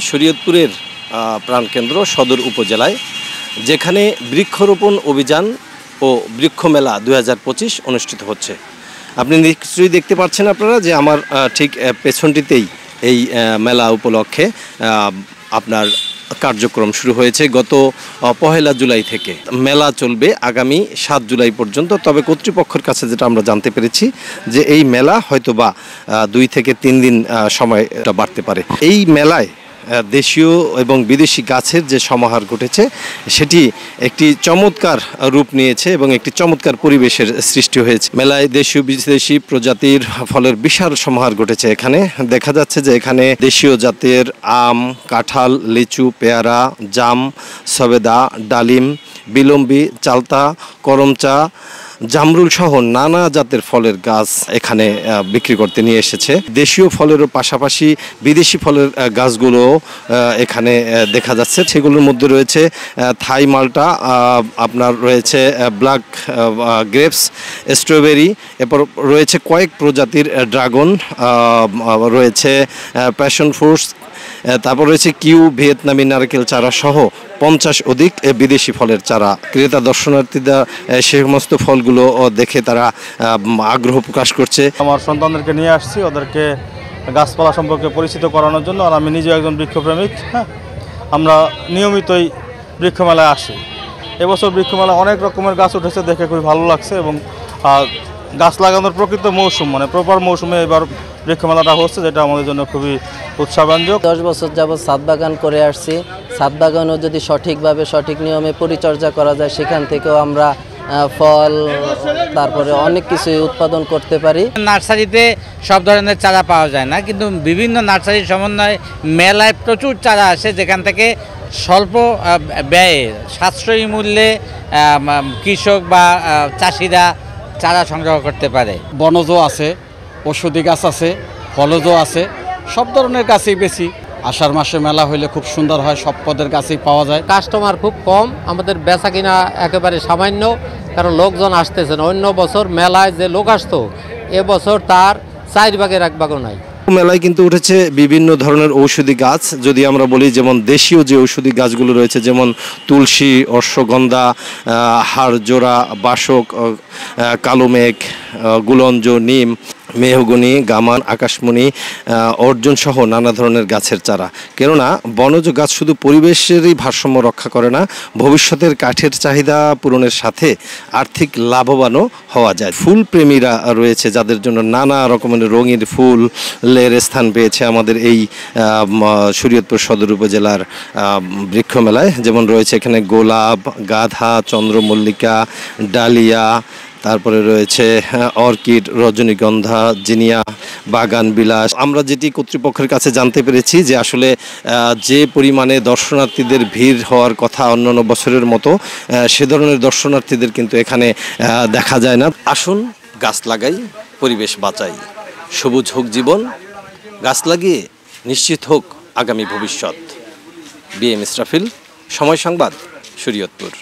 শরীয়তপুরের প্রাণকেন্দ্র সদর উপজেলায়, যেখানে বৃক্ষরোপণ অভিযান ও বৃক্ষ মেলা 2025 অনুষ্ঠিত হচ্ছে। আপনি নিশ্চয়ই দেখতে পাচ্ছেন আপনারা যে আমার ঠিক পেছনটিতেই এই মেলা উপলক্ষে আপনার কার্যক্রম শুরু হয়েছে গত 1 জুলাই থেকে। মেলা চলবে আগামী 7 জুলাই পর্যন্ত। তবে কর্তৃপক্ষের কাছে যেটা আমরা জানতে পেরেছি যে এই মেলা হয়তোবা 2 থেকে 3 দিন সময়টা বাড়তে পারে। এই মেলায় দেশীয় এবং বিদেশি গাছের যে সমাহার ঘটেছে সেটি একটি চমৎকার রূপ নিয়েছে এবং একটি চমৎকার পরিবেশের সৃষ্টি হয়েছে। মেলায় দেশীয় বিদেশি প্রজাতির ফলের বিশাল সমাহার ঘটেছে। এখানে দেখা যাচ্ছে যে এখানে দেশীয় জাতের আম, কাঁঠাল, লিচু, পেয়ারা, জাম, সবেদা, ডালিম, বিলম্বী, চালতা, করমচা, জামরুল সহ নানা জাতের ফলের গাছ এখানে বিক্রি করতে নিয়ে এসেছে। দেশীয় ফলেরও পাশাপাশি বিদেশি ফলের গাছগুলো এখানে দেখা যাচ্ছে। সেগুলোর মধ্যে রয়েছে থাই মাল্টা, আপনার রয়েছে ব্ল্যাক গ্রেপস, স্ট্রবেরি, এরপর রয়েছে কয়েক প্রজাতির ড্রাগন, রয়েছে প্যাশন ফ্রুটস, তারপর রয়েছে কিউ, ভিয়েতনামি নারকেল চারা সহ 50 অধিক বিদেশি ফলের চারা। ক্রেতা দর্শনার্থীরা সে সমস্ত ফলগুলো দেখে তারা আগ্রহ প্রকাশ করছে। আমার সন্তানদেরকে নিয়ে আসছি ওদেরকে গাছপালা সম্পর্কে পরিচিত করানোর জন্য, আর আমি নিজেও একজন বৃক্ষপ্রেমিক। আমরা নিয়মিতই বৃক্ষমেলায় আসি। এবছর বৃক্ষমেলা অনেক রকমের গাছ উঠেছে, দেখে খুবই ভালো লাগছে এবং গাছ লাগানোর প্রকৃত মৌসুম মানে প্রপার মৌসুমে এবার বৃক্ষমেলাটা হচ্ছে, যেটা আমাদের জন্য খুবই উৎসাহব্যঞ্জক। 10 বছর যাবৎ ছাদ বাগান করে আসছি। ছাদ বাগানও যদি সঠিকভাবে সঠিক নিয়মে পরিচর্যা করা যায় সেখান থেকেও আমরা ফল তারপরে অনেক কিছু উৎপাদন করতে পারি। নার্সারিতে সব ধরনের চারা পাওয়া যায় না, কিন্তু বিভিন্ন নার্সারির সমন্বয়ে মেলায় প্রচুর চারা আসে, যেখান থেকে স্বল্প ব্যয়ে সাশ্রয়ী মূল্যে কৃষক বা চাষিরা চারা সংগ্রহ করতে পারে। বনজ আছে, ঔষধি গাছ আছে, ফলজ আছে, সব ধরনের গাছই বেশি। আষাঢ় মাসে মেলা হইলে খুব সুন্দর হয়, সব পদের গাছই পাওয়া যায়। কাস্টমার খুব কম, আমাদের বেচা কিনা একেবারে সামান্য, কারণ লোকজন আসতেছে না। অন্য বছর মেলায় যে লোক আসতো এবছর তার 4 ভাগের 1 ভাগও নাই। মেলায় কিন্তু উঠেছে বিভিন্ন ধরনের ঔষধি গাছ। যদি আমরা বলি যেমন দেশীয় যে ঔষধি গাছগুলো রয়েছে, যেমন তুলসী, অশ্বগন্ধা, হাড়জোড়া, বাসক, কালোমেঘ, গুলঞ্জ, নিম, মেহগনি, গামান, আকাশমণি, অর্জুন সহ নানা ধরনের গাছের চারা। কেননা বনজ গাছ শুধু পরিবেশেরই ভারসাম্য রক্ষা করে না, ভবিষ্যতের কাঠের চাহিদা পূরণের সাথে আর্থিক লাভবানও হওয়া যায়। ফুল প্রেমীরা রয়েছে যাদের জন্য নানা রকমের রঙিন ফুলের স্থান পেয়েছে আমাদের এই শরীয়তপুর সদর উপজেলার বৃক্ষ মেলায়। যেমন রয়েছে এখানে গোলাপ, গাঁধা, চন্দ্রমল্লিকা, ডালিয়া, তারপরে রয়েছে অর্কিড, রজনীগন্ধা, জিনিয়া, বাগান বিলাস। আমরা যেটি কর্তৃপক্ষের কাছে জানতে পেরেছি যে আসলে যে পরিমাণে দর্শনার্থীদের ভিড় হওয়ার কথা অন্যান্য বছরের মতো, সে ধরনের দর্শনার্থীদের কিন্তু এখানে দেখা যায় না। আসুন গাছ লাগাই, পরিবেশ বাঁচাই, সবুজ হোক জীবন, গাছ লাগিয়ে নিশ্চিত হোক আগামী ভবিষ্যৎ। BM ইসরাফিল, সময় সংবাদ, শরীয়তপুর।